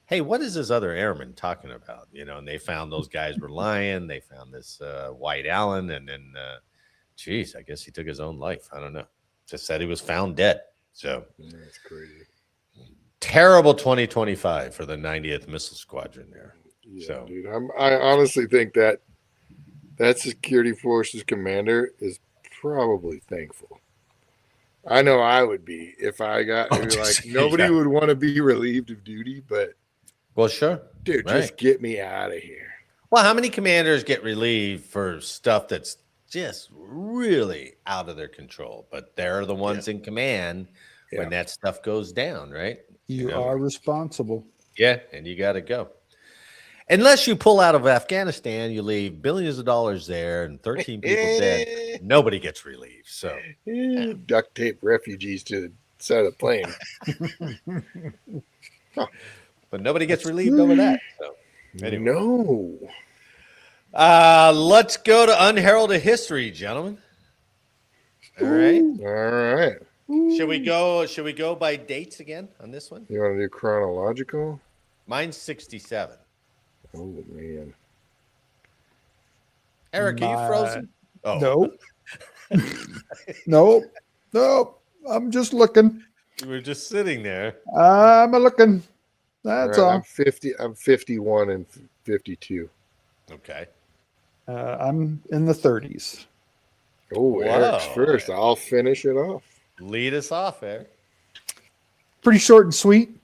hey, what is this other airman talking about? And they found those guys were lying. They found this White Allen, and then, geez, I guess he took his own life. I don't know. Just said he was found dead. So That's crazy. terrible 2025 for the 90th Missile Squadron there. Yeah, So, dude, I honestly think that security forces commander is probably thankful. I know I would be if I got nobody would want to be relieved of duty, but well, sure, dude, right. just get me out of here. Well, how many commanders get relieved for stuff that's just really out of their control? But they're the ones in command when that stuff goes down, right? You are responsible. Yeah, and you got to go. Unless you pull out of Afghanistan, you leave billions of dollars there and 13 people dead. Nobody gets relieved. So duct tape refugees to the side of the plane. But nobody gets relieved over that. So anyway. No. Let's go to Unheralded History, gentlemen. All right. All right. Should we go by dates again on this one? You want to do chronological? Mine's 67. Oh man. Eric, are you frozen? Oh. No. No. I'm just looking. You were just sitting there. I'm looking. That's all. I'm 50. I'm 51 and 52. Okay. I'm in the 30s. Oh, Eric's first. I'll finish it off. Lead us off, Eric. Pretty short and sweet.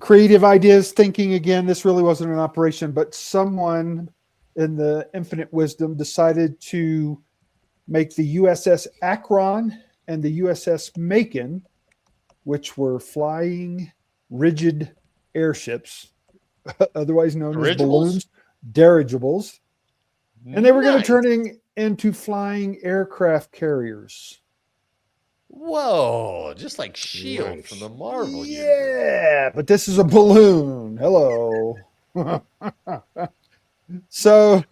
Creative ideas, thinking again. This really wasn't an operation, but someone in the infinite wisdom decided to make the USS Akron and the USS Macon, which were flying rigid airships, otherwise known as balloons, dirigibles. And they were going to turn into flying aircraft carriers. Whoa, just like S.H.I.E.L.D. from the Marvel universe. Yeah, but this is a balloon. Hello. So,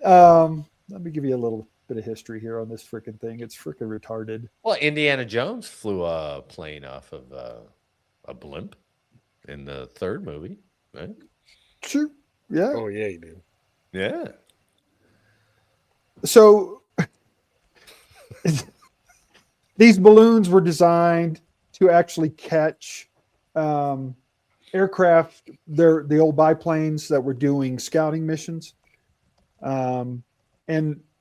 let me give you a little bit of history here on this freaking thing. It's freaking retarded. Well, Indiana Jones flew a plane off of a blimp in the third movie, right? Sure. Yeah. Oh, yeah, you did. Yeah. So, these balloons were designed to actually catch aircraft. They're the old biplanes that were doing scouting missions. And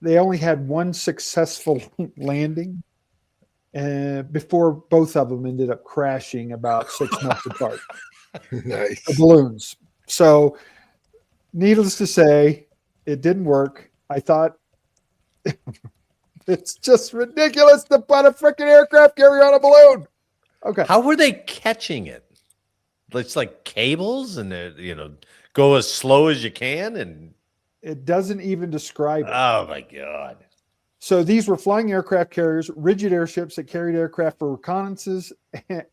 they only had one successful landing before both of them ended up crashing about 6 months apart. Nice. The balloons. So, needless to say, it didn't work. I thought it's just ridiculous to put a freaking aircraft carrier on a balloon. Okay. How were they catching it? It's like cables and go as slow as you can. And it doesn't even describe it. Oh my God. So these were flying aircraft carriers, rigid airships that carried aircraft for reconnaissance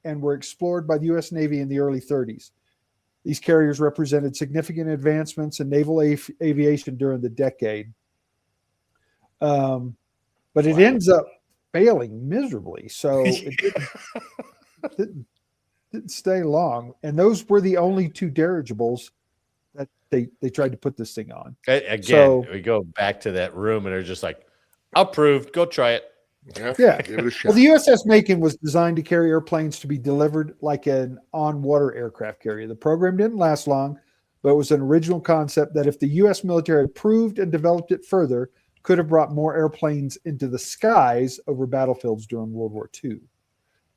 and were explored by the U.S. Navy in the early 30s. These carriers represented significant advancements in naval aviation during the decade. But it ends up failing miserably. So it didn't stay long. And those were the only 2 dirigibles that they tried to put this thing on. Again, we go back to that room and they're just like, approved, go try it. Yeah. Give it a shot. Well, the USS Macon was designed to carry airplanes to be delivered like an on-water aircraft carrier. The program didn't last long, but it was an original concept that if the U.S. military approved and developed it further, could have brought more airplanes into the skies over battlefields during World War II.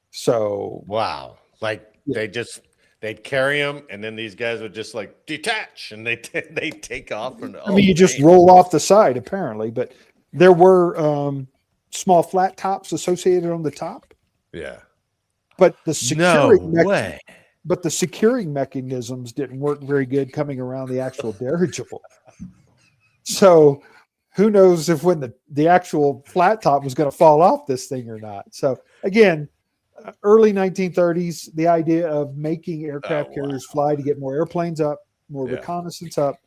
So, wow. Like they'd carry them and then these guys would just like detach and they take off. And you just roll off the side apparently, but there were small flat tops associated on the top. Yeah. But the securing But the securing mechanisms didn't work very good coming around the actual dirigible. So who knows if when the actual flat top was going to fall off this thing or not. So again, early 1930s, the idea of making aircraft carriers fly to get more airplanes up, more reconnaissance up,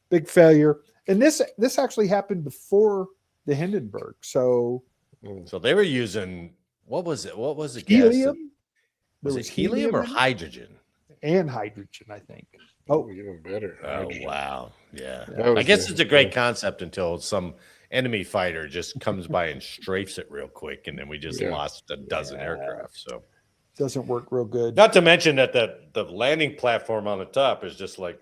big failure. And this actually happened before the Hindenburg. So they were using, what was it? What was the helium? gas? Was it helium or hydrogen? And hydrogen, I think. Oh, even better. Oh, wow. Yeah. I guess it's a great concept until some enemy fighter just comes by and strafes it real quick, and then we just lost a dozen aircraft. So Doesn't work real good. not to mention that the landing platform on the top is just like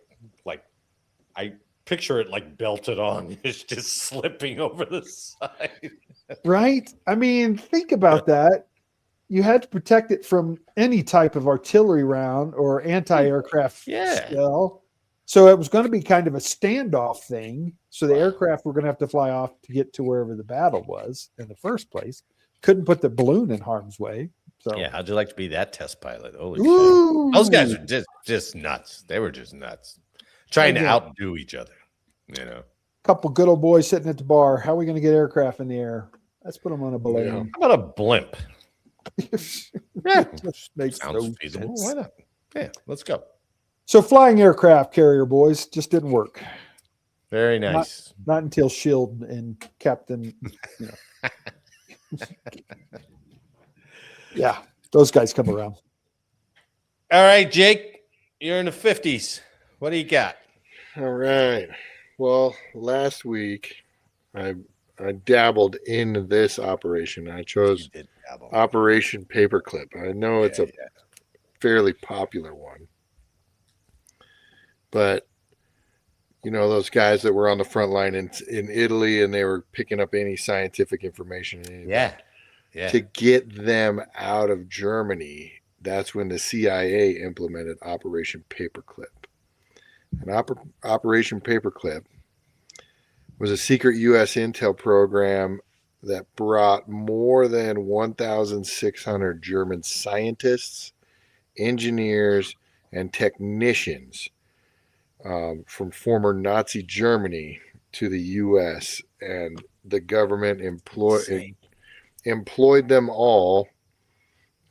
I picture it like belted on. It's just slipping over the side. Right? I mean, think about that. You had to protect it from any type of artillery round or anti-aircraft shell. So it was going to be kind of a standoff thing. So the aircraft were going to have to fly off to get to wherever the battle was in the first place. Couldn't put the balloon in harm's way. So yeah, how'd you like to be that test pilot? Holy shit. Those guys are just nuts. They were just nuts. Trying to outdo each other, you know. Couple good old boys sitting at the bar. How are we going to get aircraft in the air? Let's put them on a balloon. How about a blimp? Yeah, just makes sounds feasible. Why not? Yeah, let's go. So flying aircraft carrier, boys, just didn't work. Very nice. Not until Shield and Captain. You know. Yeah, those guys come around. All right, Jake, you're in the 50s. What do you got? All right. Well, last week I dabbled in this operation. I chose Operation Paperclip. I know it's a fairly popular one. But, you know, those guys that were on the front line in Italy and they were picking up any scientific information. To get them out of Germany, that's when the CIA implemented Operation Paperclip. And Operation Paperclip was a secret U.S. intel program that brought more than 1,600 German scientists, engineers, and technicians from former Nazi Germany to the U.S. and the government employed them all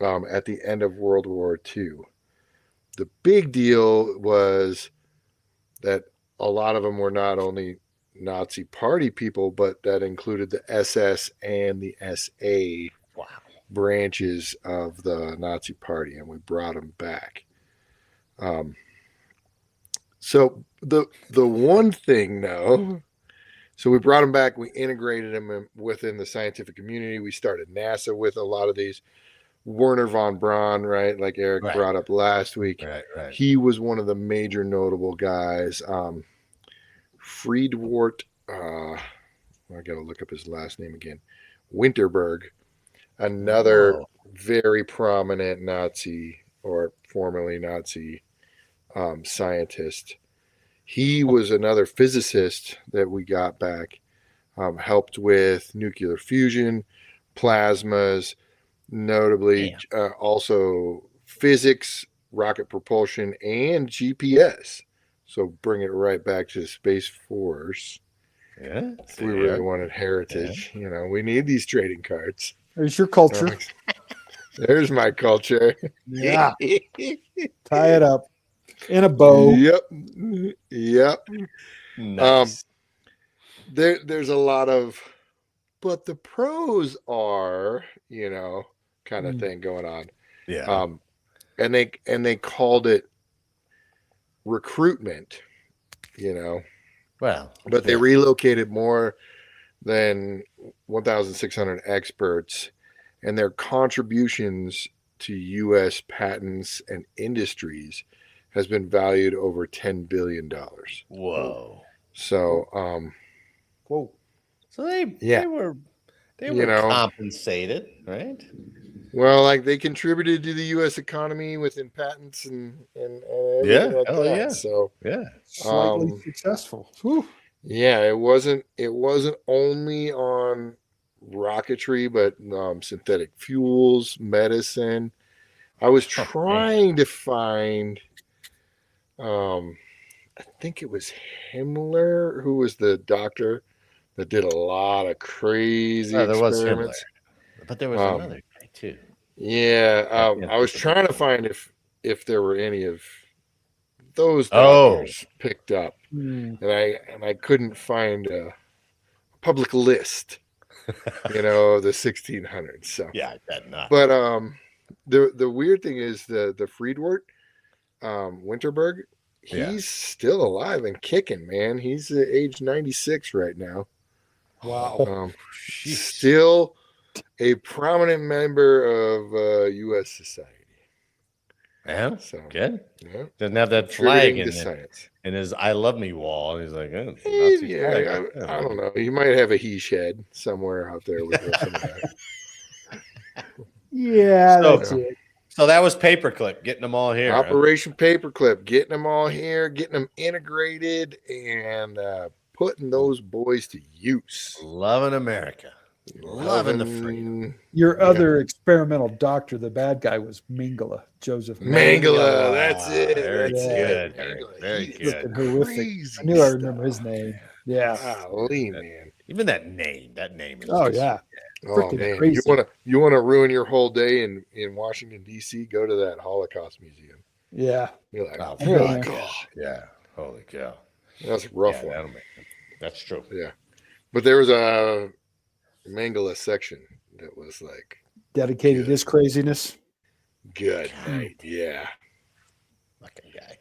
at the end of World War II. The big deal was that a lot of them were not only Nazi party people, but that included the SS and the SA branches of the Nazi party, and we brought them back. So the one thing, though, so we brought them back, we integrated them within the scientific community. We started NASA with a lot of these. Werner von Braun, right? Like Eric brought up last week. Right. He was one of the major notable guys. Friedwort, I got to look up his last name again. Winterberg, another very prominent Nazi or formerly Nazi scientist. He was another physicist that we got back, helped with nuclear fusion, plasmas, notably also physics, rocket propulsion, and GPS. So bring it right back to the Space Force. Yeah. If we really wanted heritage, you know, we need these trading cards. There's your culture. There's my culture. Yeah. Tie it up in a bow. Yep. Nice. There's a lot of, but the pros are, you know, kind of thing going on. Yeah. And they called it recruitment, you know. Well, but they relocated more than 1,600 experts, and their contributions to U.S. patents and industries has been valued over $10 billion. Whoa. So, So they were compensated, right? Well, like they contributed to the U.S. economy within patents and everything like that. So slightly successful. Whew. Yeah, it wasn't only on rocketry, but synthetic fuels, medicine. I was trying to find, I think it was Himmler, who was the doctor that did a lot of crazy experiments. There was Himmler, but there was another guy too. Yeah, I was trying to find if there were any of those doctors picked up, and I couldn't find a public list, you know, of the 1600s. So But the weird thing is the Friedwort, Winterberg, he's still alive and kicking, man. He's age 96 right now. Wow. Still a prominent member of U.S. society. Yeah, So good. yeah, Doesn't have that flag contributing in to it. science. And his "I love me" wall. And he's like, oh, it's a Nazi flag. Yeah, I don't know. You might have a he shed somewhere out there with some of that. Yeah, So- that's it. So that was Paperclip, getting them all here. huh? Operation Paperclip, getting them all here, getting them integrated, and putting those boys to use. Loving America, loving the freedom. Your other experimental doctor, the bad guy, was Mengele, Joseph Mengele, that's it. Very That's good. it. Very He's good. Looking horrific. crazy I knew I remember his stuff. name. Yeah. Golly, man. Even that name is Oh just- yeah. Oh Freaking man, crazy. you want to ruin your whole day in Washington D.C. Go to that Holocaust museum. Yeah. You're like, Oh, oh my yeah. god, Yeah. Holy cow. that's a rough Yeah, one. that'll make it. That's true. Yeah, but there was a Mengele section that was like Dedicated his craziness. good night. Yeah, Fucking guy.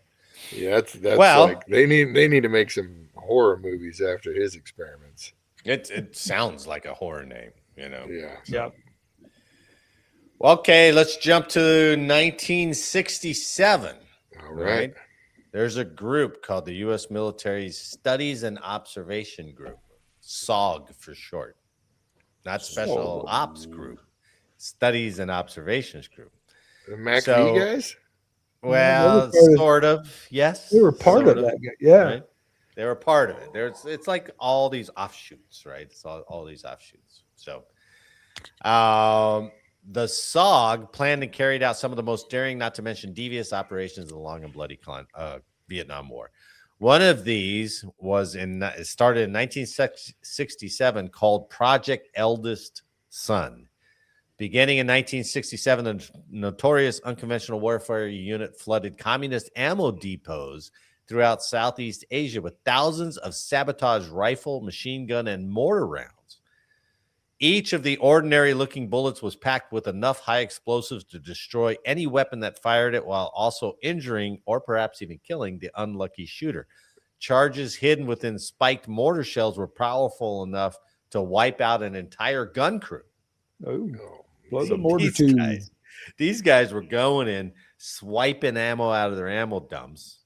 yeah. That's Well- like they need to make some horror movies after his experiments. It sounds like a horror name, Yeah. Yep. Okay, let's jump to 1967. All right. There's a group called the U.S. Military Studies and Observation Group, SOG for short. Not Special Ops Group, Studies and Observations Group. The MACV So- guys. Well, they were- sort of, yes. They were part sort of that guy. Yeah. Right? They were part of it. It's like all these offshoots, right? It's all these offshoots. So, the SOG planned and carried out some of the most daring, not to mention devious operations in the long and bloody Vietnam War. One of these it started in 1967, called Project Eldest Son. Beginning in 1967, the notorious unconventional warfare unit flooded communist ammo depots throughout Southeast Asia with thousands of sabotage rifle, machine gun, and mortar rounds. Each of the ordinary-looking bullets was packed with enough high explosives to destroy any weapon that fired it, while also injuring or perhaps even killing the unlucky shooter. Charges hidden within spiked mortar shells were powerful enough to wipe out an entire gun crew. Oh, Oh, blow So the mortar tube. these guys were going in, swiping ammo out of their ammo dumps,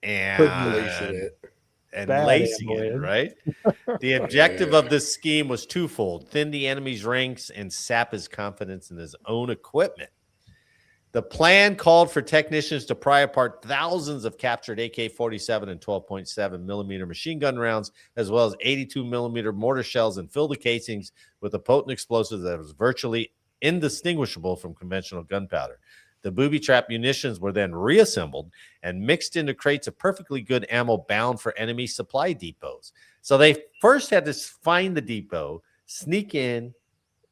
lacing it. and Bad lacing ammo it, in. right? The objective of this scheme was twofold: thin the enemy's ranks and sap his confidence in his own equipment. The plan called for technicians to pry apart thousands of captured AK-47 and 12.7 millimeter machine gun rounds, as well as 82 millimeter mortar shells, and fill the casings with a potent explosive that was virtually indistinguishable from conventional gunpowder. The booby trap munitions were then reassembled and mixed into crates of perfectly good ammo bound for enemy supply depots. So they first had to find the depot, sneak in,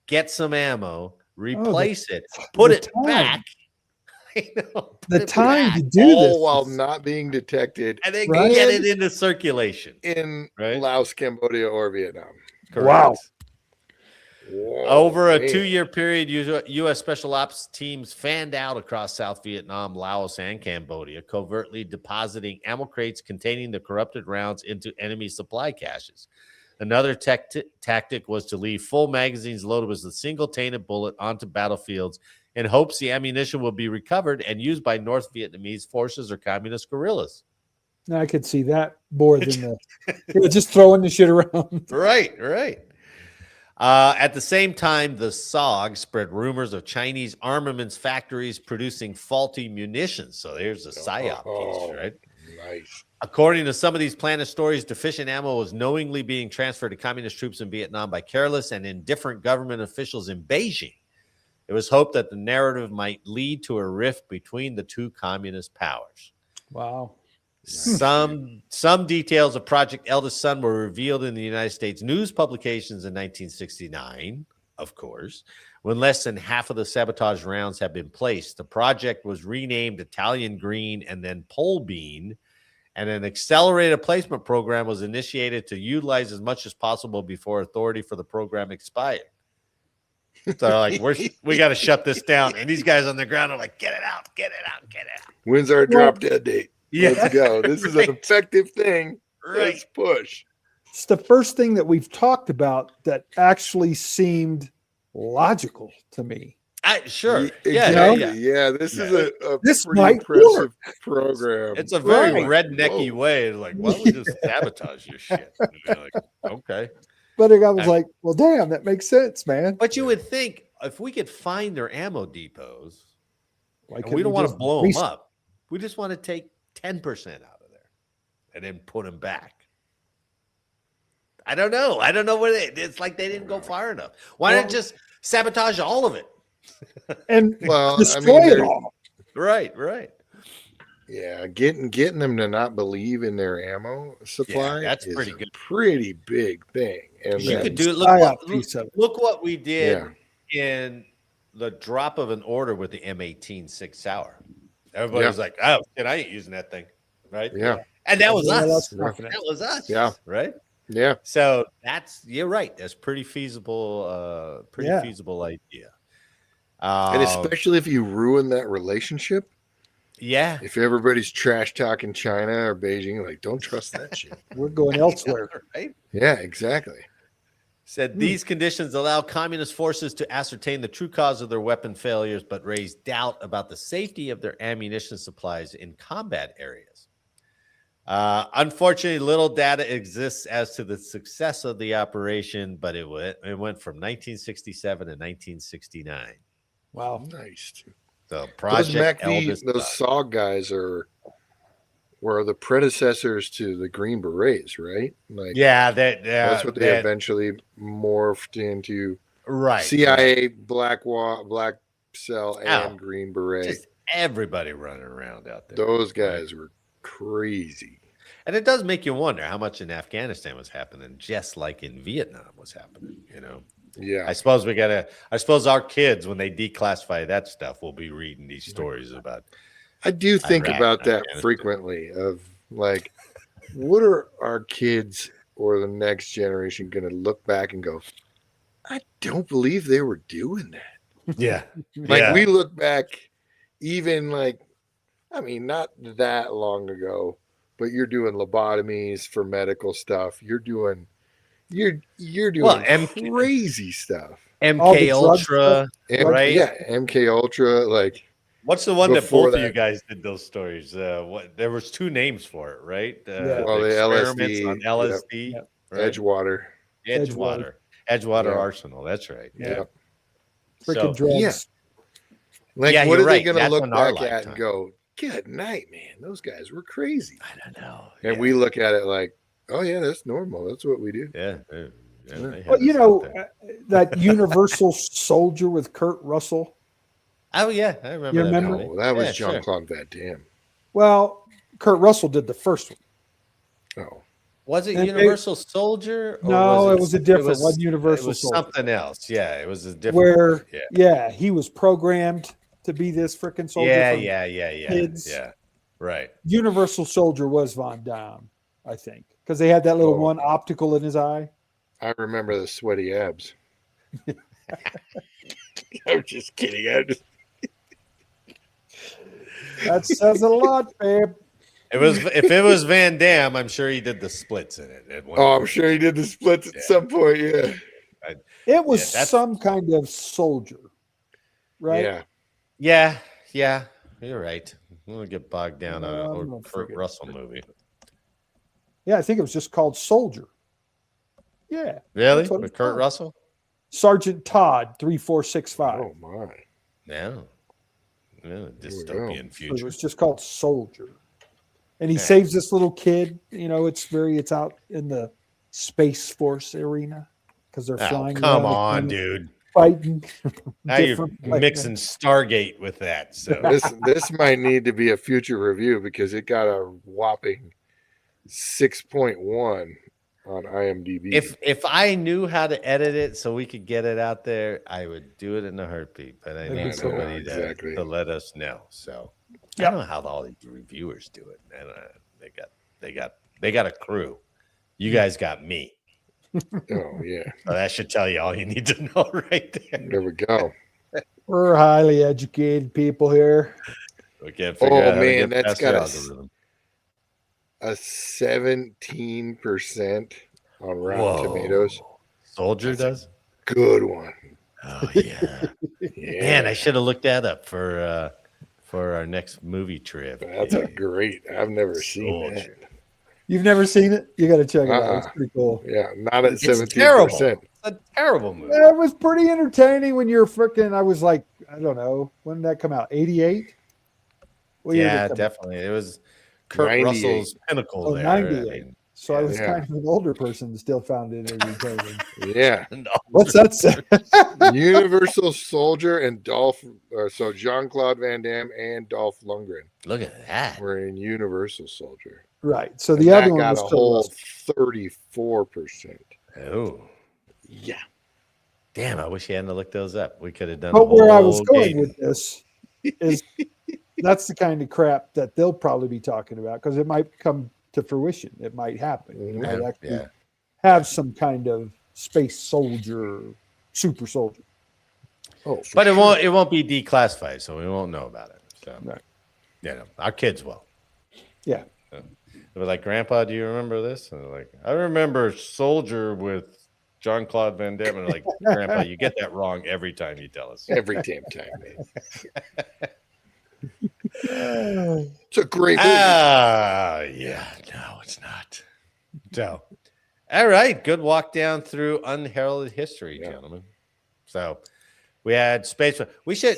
get some ammo, replace it, put the it time. back. I know, put The it time back, to do All this. while not being detected and then Right? get it into circulation. in Right. Laos, Cambodia, or Vietnam. Wow. Whoa, Over a man. 2-year period, U.S. Special Ops teams fanned out across South Vietnam, Laos, and Cambodia, covertly depositing ammo crates containing the corrupted rounds into enemy supply caches. Another tactic was to leave full magazines loaded with a single tainted bullet onto battlefields in hopes the ammunition will be recovered and used by North Vietnamese forces or communist guerrillas. I could see that more than just throwing the shit around. Right. At the same time, the SOG spread rumors of Chinese armaments factories producing faulty munitions. So there's a PSYOP piece, right? Nice. According to some of these planted stories, deficient ammo was knowingly being transferred to communist troops in Vietnam by careless and indifferent government officials in Beijing. It was hoped that the narrative might lead to a rift between the two communist powers. Wow. Some details of Project Eldest Son were revealed in the United States news publications in 1969, of course, when less than half of the sabotage rounds had been placed. The project was renamed Italian Green and then Pole Bean, and an accelerated placement program was initiated to utilize as much as possible before authority for the program expired. So they're like, we got to shut this down. And these guys on the ground are like, get it out. When's our drop dead date? Yeah. Let's go. This is Right. an effective thing. Right. Let's push. It's the first thing that we've talked about that actually seemed logical to me. Sure. Exactly. Yeah. This is a This pretty might impressive program. It's a very Right. rednecky way. Like, why don't we just sabotage your shit? And you're like, okay. But the guy was like, well, damn, that makes sense, man. But you would think if we could find their ammo depots, Why and we don't want to just blow them lease- up. We just want to take 10% out of there and then put them back. I don't know. I don't know what it's like. They didn't go far enough. Why not just sabotage all of it? and Well, destroy it all? Right. Yeah, getting them to not believe in their ammo supply that's is pretty a good. pretty big thing. And You then- could do it. Look what we did in the drop of an order with the M18 6 Hour. Everybody was like, "Oh, shit, I ain't using that thing," right? Yeah, and that was us. Confident. That was us. Yeah. right. yeah. So you're right. That's pretty feasible. Feasible idea. And especially if you ruin that relationship. Yeah. If everybody's trash talking China or Beijing, like, don't trust that shit. We're going elsewhere. Right. Yeah, exactly. Said these conditions allow communist forces to ascertain the true cause of their weapon failures, but raise doubt about the safety of their ammunition supplies in combat areas. Unfortunately, little data exists as to the success of the operation, but it went from 1967 to 1969. Wow. Nice. So Those Project MACV, Eldest those Son. SOG guys were the predecessors to the Green Berets, right? Like, Yeah, that's what they eventually morphed into. Right. CIA, Black Cell, and Oh, Green Beret. Just everybody running around out there. Those guys were crazy. And it does make you wonder how much in Afghanistan was happening, just like in Vietnam was happening, you know? Yeah. I suppose our kids, when they declassify that stuff, will be reading these stories about. I do think Iraq, about that Afghanistan. frequently of like, what are our kids or the next generation going to look back and go, I don't believe they were doing that. Yeah. Like we look back even like, I mean, not that long ago, but you're doing lobotomies for medical stuff. You're doing crazy stuff. MK Ultra, right? Yeah, MK Ultra. Like, what's the one that before both of you that- guys did those stories? There was two names for it, right? Well, the experiments LSD, on LSD, Yep. right? Edgewater. Edgewater Yeah. Arsenal. That's right. Yeah. Freaking drugs. Yeah. Like, Yeah, what you're are they right. going to That's look on our back at lifetime. and go, good night, man. Those guys were crazy. I don't know. And we look at it like, oh, yeah, that's normal. That's what we do. they had Well, you us know, out there. that Universal Soldier with Kurt Russell. Oh yeah, I remember. You that remember? movie. Oh, that was Yeah, sure. Jean-Claude Van Damme. Well, Kurt Russell did the first one. Oh, Was it And Universal Soldier? Or No, it was a different one. It Universal was Soldier. something else. Yeah, it was a different. Where, yeah. yeah, he was programmed to be this freaking soldier. Yeah, from kids. yeah. Right. Universal Soldier was Von Damme, I think, because they had that little Oh. one optical in his eye. I remember the sweaty abs. I'm just kidding. That says a lot, babe. If it was Van Damme, I'm sure he did the splits in it. At one Oh, I'm point. sure he did the splits at some point. Yeah. It was that's- some kind of soldier, right? Yeah. Yeah. You're right. We'll get bogged down on I'm a gonna Kurt forget. Russell movie. Yeah, I think it was just called Soldier. Yeah. Really? That's what With it's Kurt called. Russell? Sergeant Todd 3465. Oh, my. No. Yeah, we dystopian It future. was just called Soldier. And he Yeah. saves this little kid. You know, it's out in the Space Force arena because they're Oh, flying. come around on, and dude. Fighting. Now you're different places. mixing Stargate with that. So This might need to be a future review because it got a whopping 6.1 on IMDb. if I knew how to edit it so we could get it out there, I would do it in a heartbeat. But I That'd need be cool. somebody Exactly. to let us know. So I Yep. don't know how all these reviewers do it. Man, they got a crew. You guys got me. Oh, yeah. So that should tell you all you need to know right there. There we go. We're highly educated people here. We can't figure Oh, out how to man, get that's past the got a algorithm. A 17% on Rotten Tomatoes. Soldier does? Good one. Oh, yeah. Yeah. Man, I should have looked that up for our next movie trip. That's a great. I've never seen that. Soldier. You've never seen it? You got to check it out. It's pretty cool. Yeah, not at It's 17%. terrible. It's a terrible movie. It was pretty entertaining when you're freaking. I was like, I don't know, when did that come out? 88? Yeah, definitely. It was Kurt 98. Russell's pinnacle Oh, there. 98. So I was Yeah. kind of an older person that still found it entertaining. Yeah, What's that say? Universal Soldier and so Jean-Claude Van Damme and Dolph Lundgren Look at that. were in Universal Soldier. Right. So And the that other one got was a Kurt whole Russell. 34%. Oh, Yeah. damn. I wish you hadn't looked those up. We could have done But where I was whole going game. with this is that's the kind of crap that they'll probably be talking about because it might come to fruition. It might happen. You might actually have some kind of space soldier, super soldier. Oh, But it won't be declassified, so we won't know about it. So Right. yeah, no, our kids will. Yeah. They were like, Grandpa, do you remember this? And they're like, I remember Soldier with Jean-Claude Van Damme. And they're like, Grandpa, you get that wrong every time you tell us. every damn time, man. It's a great movie. Yeah, no, it's not. So, all right, good walk down through Unheralded History, gentlemen. So, we had space. We should,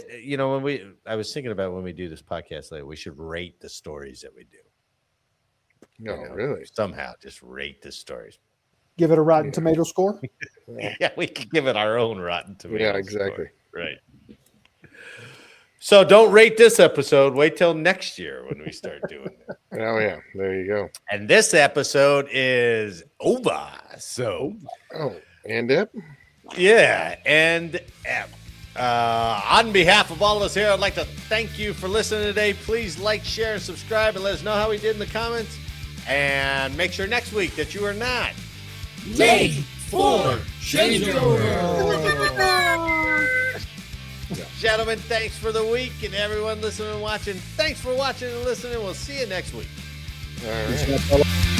I was thinking about when we do this podcast later, we should rate the stories that we do. No, really. Somehow, just rate the stories. Give it a Rotten Tomato score. Yeah, we could give it our own Rotten Tomatoes. Yeah, exactly. Score. Right. So don't rate this episode. Wait till next year when we start doing it. Oh, yeah. There you go. And this episode is over. So, and up. yeah. And on behalf of all of us here, I'd like to thank you for listening today. Please like, share, and subscribe, and let us know how we did in the comments. And make sure next week that you are not late for changeover. Gentlemen, thanks for the week, and everyone listening and watching, thanks for watching and listening. We'll see you next week. All right.